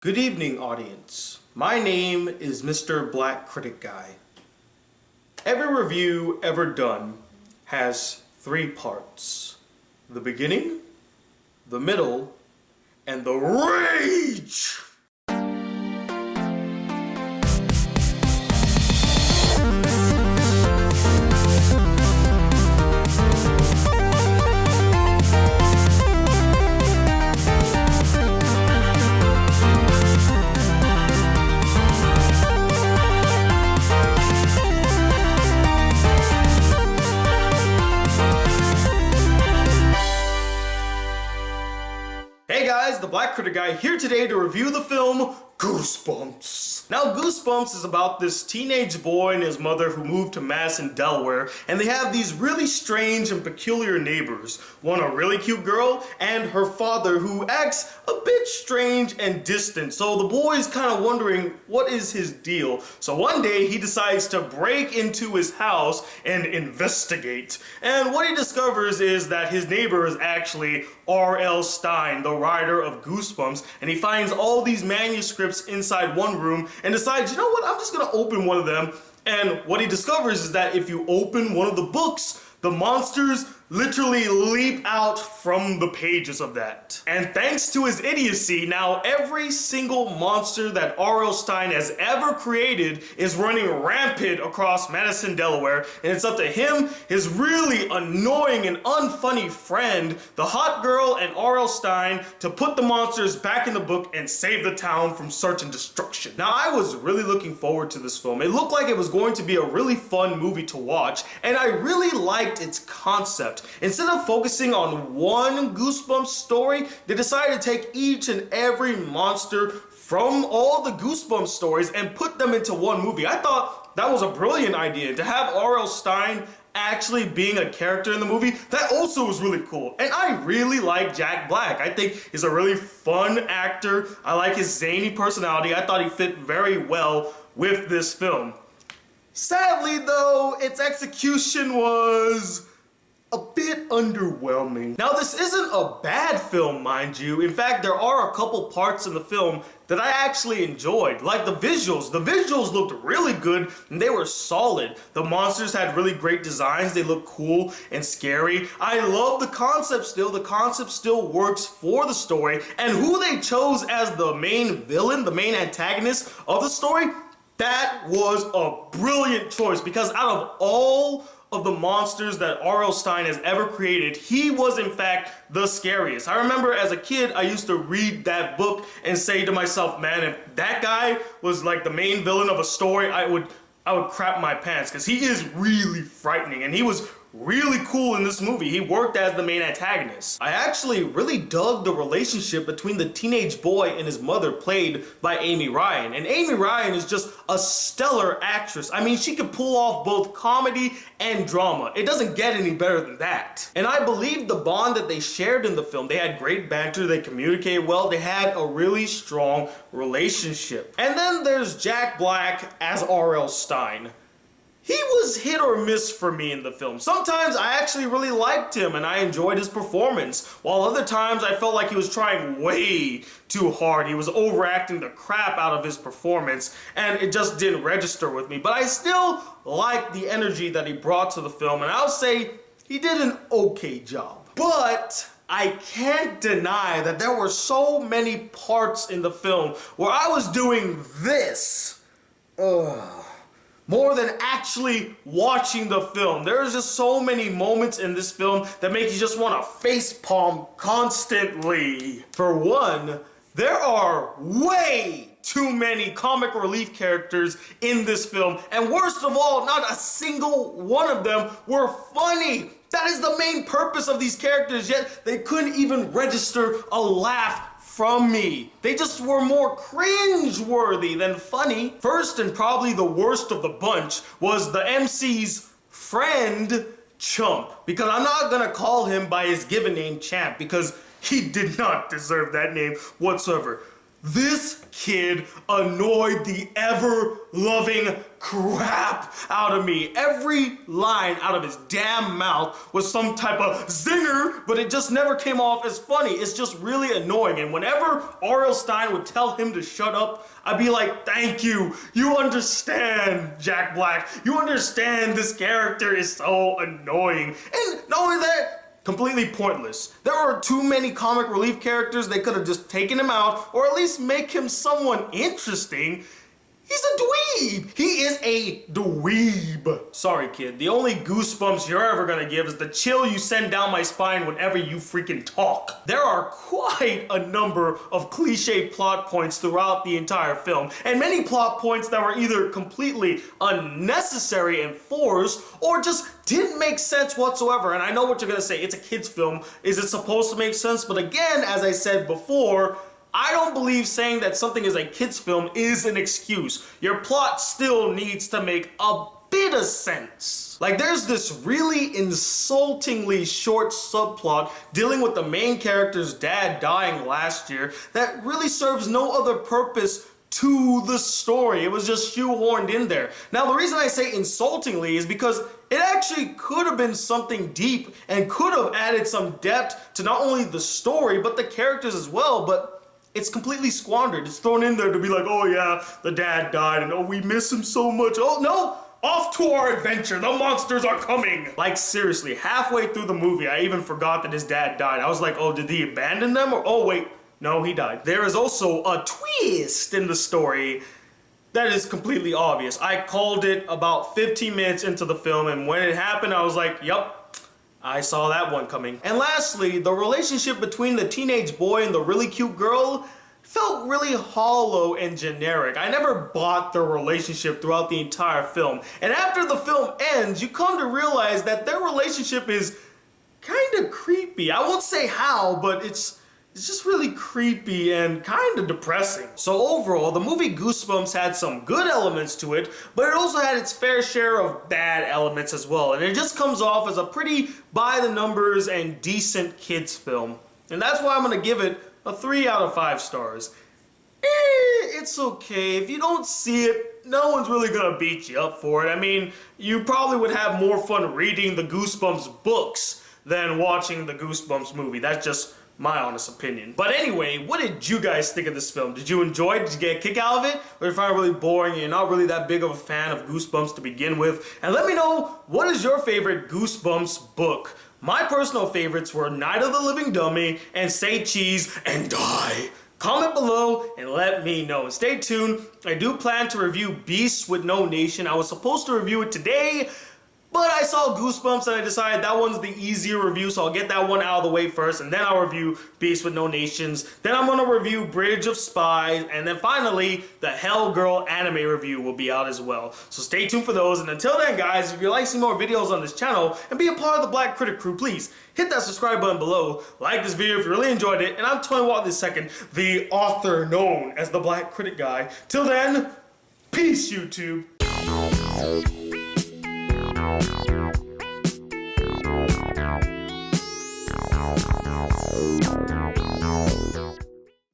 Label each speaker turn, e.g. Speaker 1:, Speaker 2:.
Speaker 1: Good evening, audience. My name is Mr. Black Critic Guy. Every review ever done has three parts: the beginning, the middle, and the rage! Hey guys, the Black Critic Guy here today to review the film Goosebumps. Now, Goosebumps is about this teenage boy and his mother who moved to Mass in Delaware, and they have these really strange and peculiar neighbors. One, a really cute girl, and her father who acts a bit strange and distant. So the boy is kind of wondering, what is his deal? So one day he decides to break into his house and investigate. And what he discovers is that his neighbor is actually R.L. Stine, the writer of Goosebumps, and he finds all these manuscripts inside one room and decides, you know what, I'm just gonna open one of them. And what he discovers is that if you open one of the books, the monsters literally leap out from the pages of that. And thanks to his idiocy, now every single monster that R.L. Stine has ever created is running rampant across Madison, Delaware, and it's up to him, his really annoying and unfunny friend, the hot girl, and R.L. Stine to put the monsters back in the book and save the town from search and destruction. Now, I was really looking forward to this film. It looked like it was going to be a really fun movie to watch, and I really liked its concept. Instead of focusing on one Goosebumps story, they decided to take each and every monster from all the Goosebumps stories and put them into one movie. I thought that was a brilliant idea. To have R.L. Stine actually being a character in the movie, that also was really cool. And I really like Jack Black. I think he's a really fun actor. I like his zany personality. I thought he fit very well with this film. Sadly though, its execution was a bit underwhelming. Now, this isn't a bad film, mind you. In fact, there are a couple parts in the film that I actually enjoyed. Like the visuals. The visuals looked really good and they were solid. The monsters had really great designs. They looked cool and scary. I love the concept still. The concept still works for the story. And who they chose as the main villain, the main antagonist of the story, that was a brilliant choice, because out of all of the monsters that R.L. Stine has ever created, he was in fact the scariest. I remember as a kid, I used to read that book and say to myself, man, if that guy was like the main villain of a story, I would crap my pants, because he is really frightening, and he was really cool in this movie. He worked as the main antagonist. I actually really dug the relationship between the teenage boy and his mother, played by Amy Ryan. And Amy Ryan is just a stellar actress. I mean, she could pull off both comedy and drama. It doesn't get any better than that. And I believe the bond that they shared in the film, they had great banter, they communicated well, they had a really strong relationship. And then there's Jack Black as R.L. Stine. He was hit or miss for me in the film. Sometimes I actually really liked him and I enjoyed his performance, while other times I felt like he was trying way too hard. He was overacting the crap out of his performance and it just didn't register with me. But I still liked the energy that he brought to the film, and I'll say he did an okay job. But I can't deny that there were so many parts in the film where I was doing this. More than actually watching the film. There's just so many moments in this film that make you just want to facepalm constantly. For one, there are way too many comic relief characters in this film, and worst of all, not a single one of them were funny. That is the main purpose of these characters, yet they couldn't even register a laugh from me. They just were more cringe-worthy than funny. First, and probably the worst of the bunch, was the MC's friend, Chump. Because I'm not gonna call him by his given name, Champ, because he did not deserve that name whatsoever. This kid annoyed the ever-loving crap out of me. Every line out of his damn mouth was some type of zinger, but it just never came off as funny. It's just really annoying. And whenever R.L. Stine would tell him to shut up, I'd be like, thank you. You understand, Jack Black. You understand this character is so annoying. And not only that, completely pointless. There are too many comic relief characters. They could have just taken him out, or at least make him someone interesting. He's a dweeb. He is a dweeb. Sorry, kid. The only goosebumps you're ever gonna give is the chill you send down my spine whenever you freaking talk. There are quite a number of cliche plot points throughout the entire film, and many plot points that were either completely unnecessary and forced, or just didn't make sense whatsoever. And I know what you're gonna say. It's a kid's film. Is it supposed to make sense? But again, as I said before, I don't believe saying that something is a kid's film is an excuse. Your plot still needs to make a bit of sense. Like, there's this really insultingly short subplot dealing with the main character's dad dying last year that really serves no other purpose to the story. It was just shoehorned in there. Now, the reason I say insultingly is because it actually could have been something deep and could have added some depth to not only the story, but the characters as well, but it's completely squandered. It's thrown in there to be like, oh yeah, the dad died, and oh, we miss him so much. Oh no, off to our adventure, the monsters are coming. Like, seriously, halfway through the movie, I even forgot that his dad died. I was like, oh, did he abandon them? Or, oh wait, no, he died. There is also a twist in the story that is completely obvious. I called it about 15 minutes into the film, and when it happened, I was like, yup, I saw that one coming. And lastly, the relationship between the teenage boy and the really cute girl felt really hollow and generic. I never bought their relationship throughout the entire film. And after the film ends, you come to realize that their relationship is kind of creepy. I won't say how, but it's just really creepy and kind of depressing. So overall, the movie Goosebumps had some good elements to it, but it also had its fair share of bad elements as well. And it just comes off as a pretty by the numbers and decent kids film. And that's why I'm gonna give it a 3 out of 5 stars. It's okay. If you don't see it, no one's really gonna beat you up for it. I mean, you probably would have more fun reading the Goosebumps books than watching the Goosebumps movie. That's just my honest opinion. But anyway, what did you guys think of this film? Did you enjoy it? Did you get a kick out of it? Or did you find it really boring and you're not really that big of a fan of Goosebumps to begin with? And let me know, what is your favorite Goosebumps book? My personal favorites were Night of the Living Dummy and Say Cheese and Die. Comment below and let me know. Stay tuned. I do plan to review Beasts with No Nation. I was supposed to review it today, but I saw Goosebumps and I decided that one's the easier review, so I'll get that one out of the way first, and then I'll review Beast with No Nations. Then I'm gonna review Bridge of Spies, and then finally, the Hell Girl anime review will be out as well. So stay tuned for those, and until then, guys, if you'd like to see more videos on this channel and be a part of the Black Critic crew, please hit that subscribe button below, like this video if you really enjoyed it, and I'm Tony Watt II, the author known as the Black Critic Guy. Till then, peace, YouTube.